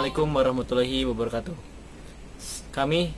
Assalamualaikum warahmatullahi wabarakatuh. Kami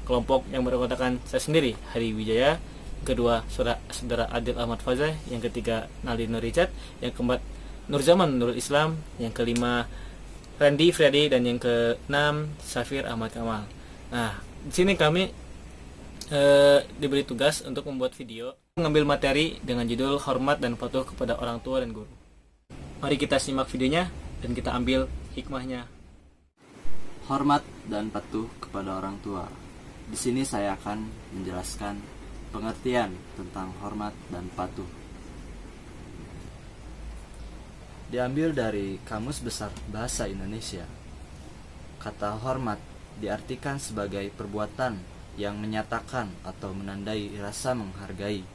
kelompok yang beranggotakan saya sendiri, Hari Wijaya, kedua saudara Adil Ahmad Fazai, yang ketiga Naldi Nur Richard, yang keempat Nurzaman Nurul Islam, yang kelima Randy Friadi, dan yang keenam Safir Ahmad Kamal. Nah, di sini kami diberi tugas untuk membuat video mengambil materi dengan judul Hormat dan Patuh kepada Orang Tua dan Guru. Mari kita simak videonya dan kita ambil hikmahnya. Hormat dan patuh kepada orang tua. Di sini saya akan menjelaskan pengertian tentang hormat dan patuh. Diambil dari Kamus Besar Bahasa Indonesia. Kata hormat diartikan sebagai perbuatan yang menyatakan atau menandai rasa menghargai,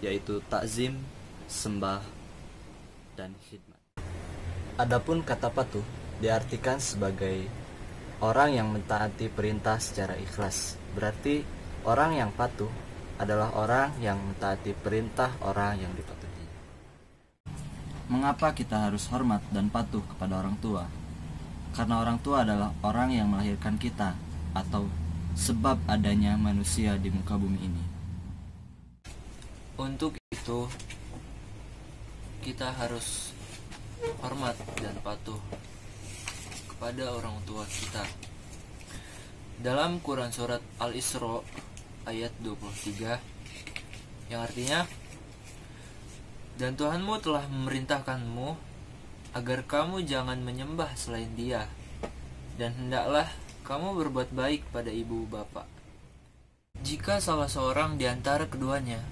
yaitu takzim, sembah, dan khidmat. Adapun kata patuh diartikan sebagai orang yang mentaati perintah secara ikhlas. Berarti orang yang patuh adalah orang yang mentaati perintah orang yang dipatuhi. Mengapa kita harus hormat dan patuh kepada orang tua? Karena orang tua adalah orang yang melahirkan kita, atau sebab adanya manusia di muka bumi ini. Untuk itu, kita harus hormat dan patuh kepada orang tua kita. Dalam Quran surat Al-Isra ayat 23, yang artinya, dan Tuhanmu telah memerintahkanmu agar kamu jangan menyembah selain Dia, dan hendaklah kamu berbuat baik pada ibu bapak. Jika salah seorang di antara keduanya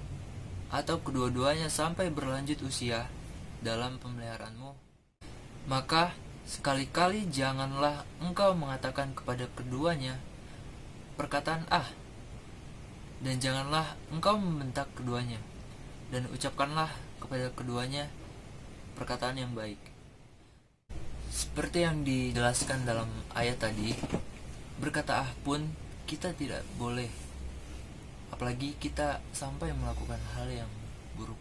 atau kedua-duanya sampai berlanjut usia dalam pemeliharaanmu, maka sekali-kali janganlah engkau mengatakan kepada keduanya perkataan "ah", dan janganlah engkau membentak keduanya, dan ucapkanlah kepada keduanya perkataan yang baik. Seperti yang dijelaskan dalam ayat tadi, berkata "ah" pun kita tidak boleh, apalagi kita sampai melakukan hal yang buruk.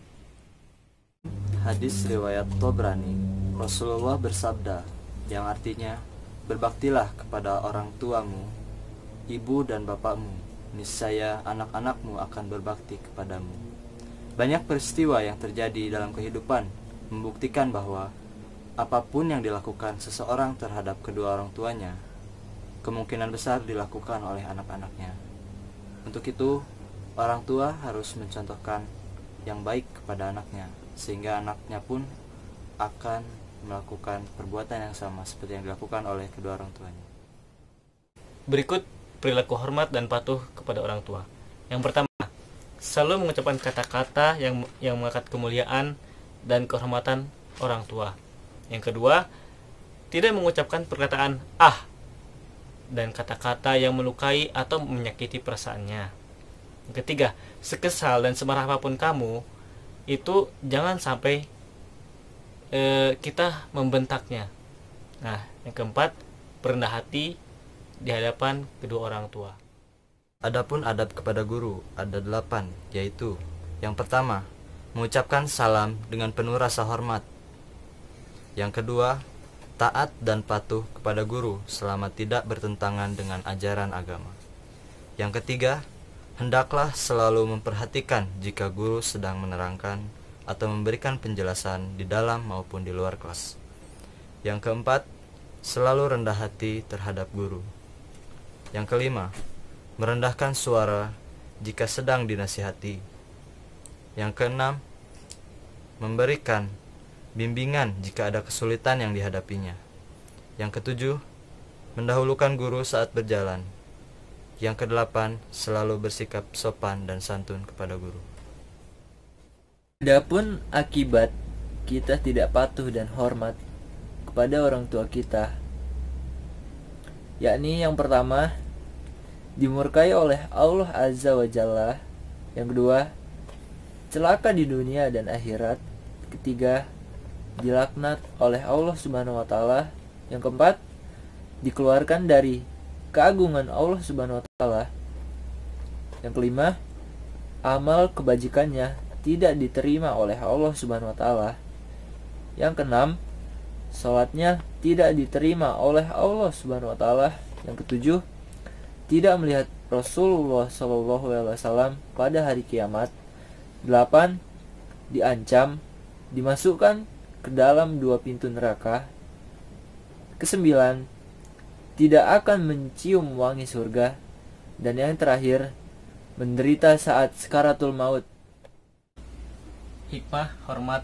Hadis riwayat Tobrani, Rasulullah bersabda, yang artinya, berbaktilah kepada orang tuamu, ibu dan bapakmu, niscaya anak-anakmu akan berbakti kepadamu. Banyak peristiwa yang terjadi dalam kehidupan membuktikan bahwa apapun yang dilakukan seseorang terhadap kedua orang tuanya, kemungkinan besar dilakukan oleh anak-anaknya. Untuk itu, orang tua harus mencontohkan yang baik kepada anaknya, sehingga anaknya pun akan melakukan perbuatan yang sama seperti yang dilakukan oleh kedua orang tuanya. Berikut perilaku hormat dan patuh kepada orang tua. Yang pertama, selalu mengucapkan kata-kata yang mengangkat kemuliaan dan kehormatan orang tua. Yang kedua, tidak mengucapkan perkataan "ah" dan kata-kata yang melukai atau menyakiti perasaannya. Yang ketiga, sekesal dan semarah apapun kamu, itu jangan sampai kita membentaknya. Nah, yang keempat, berendah hati di hadapan kedua orang tua. Adapun adab kepada guru ada 8, yaitu yang pertama, mengucapkan salam dengan penuh rasa hormat. Yang kedua, taat dan patuh kepada guru selama tidak bertentangan dengan ajaran agama. Yang ketiga, hendaklah selalu memperhatikan jika guru sedang menerangkan atau memberikan penjelasan di dalam maupun di luar kelas. Yang keempat, selalu rendah hati terhadap guru. Yang kelima, merendahkan suara jika sedang dinasihati. Yang keenam, memberikan bimbingan jika ada kesulitan yang dihadapinya. Yang ketujuh, mendahulukan guru saat berjalan. Yang kedelapan, selalu bersikap sopan dan santun kepada guru. Adapun akibat kita tidak patuh dan hormat kepada orang tua kita, yakni yang pertama, dimurkai oleh Allah Azza wa Jalla. Yang kedua, celaka di dunia dan akhirat. Ketiga, dilaknat oleh Allah Subhanahu wa taala. Yang keempat, dikeluarkan dari keagungan Allah Subhanahu wa taala. Yang kelima, amal kebajikannya tidak diterima oleh Allah Subhanahu wa taala. Yang keenam, Salatnya tidak diterima oleh Allah Subhanahu wa taala. Yang ketujuh, tidak melihat Rasulullah SAW pada hari kiamat. 8. Diancam dimasukkan ke dalam 2 pintu neraka. Kesembilan, tidak akan mencium wangi surga. Dan yang terakhir, menderita saat sakaratul maut. Hikmah, hormat,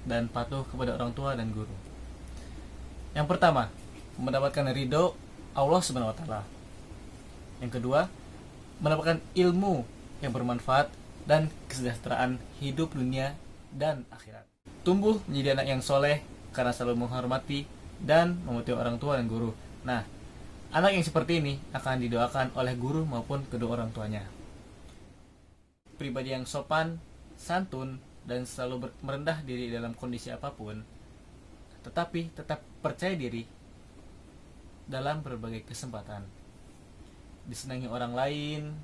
dan patuh kepada orang tua dan guru. Yang pertama, mendapatkan ridho Allah Subhanahu wa taala. Yang kedua, mendapatkan ilmu yang bermanfaat dan kesejahteraan hidup dunia dan akhirat. Tumbuh menjadi anak yang soleh karena selalu menghormati dan memuji orang tua dan guru. Nah, anak yang seperti ini akan didoakan oleh guru maupun kedua orang tuanya. Pribadi yang sopan, santun, dan selalu merendah diri dalam kondisi apapun, tetapi tetap percaya diri dalam berbagai kesempatan. Disenangi orang lain,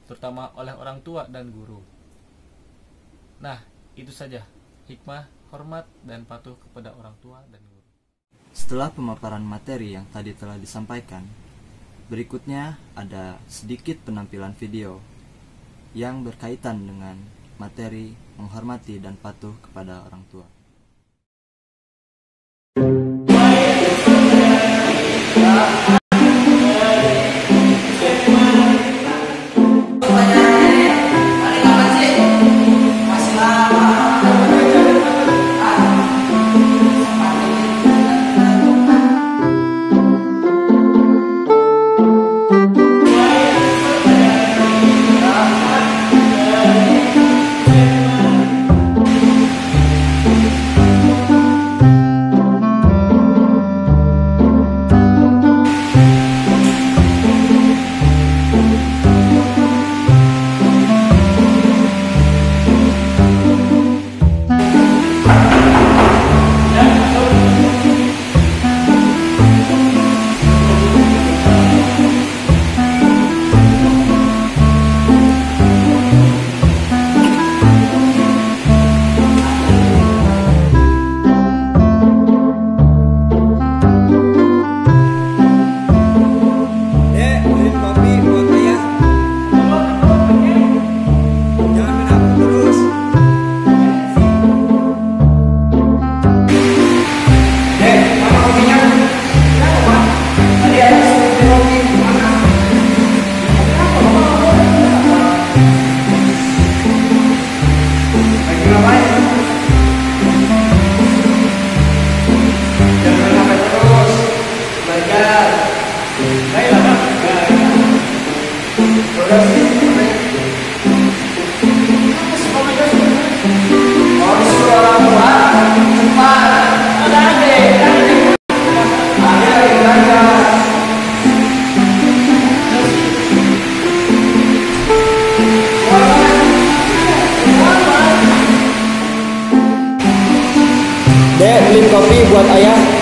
terutama oleh orang tua dan guru. Nah, itu saja hikmah, hormat, dan patuh kepada orang tua dan guru. Setelah pemaparan materi yang tadi telah disampaikan, berikutnya ada sedikit penampilan video yang berkaitan dengan materi menghormati dan patuh kepada orang tua. Dek, beli kopi buat ayah.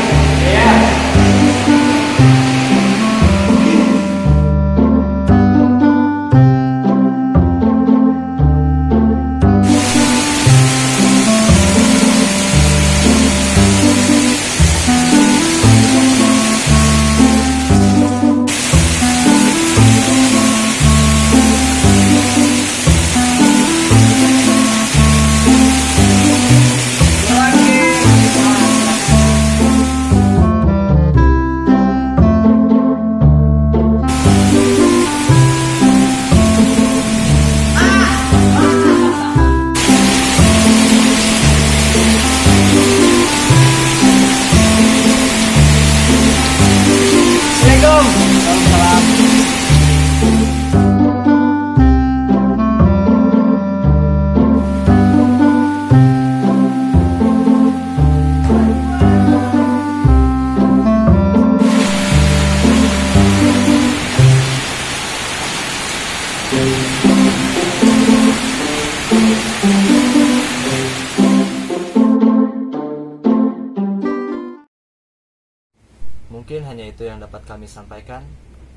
Mungkin hanya itu yang dapat kami sampaikan.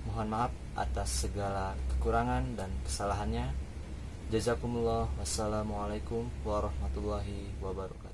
Mohon maaf atas segala kekurangan dan kesalahannya. Jazakumullah. Wassalamualaikum warahmatullahi wabarakatuh.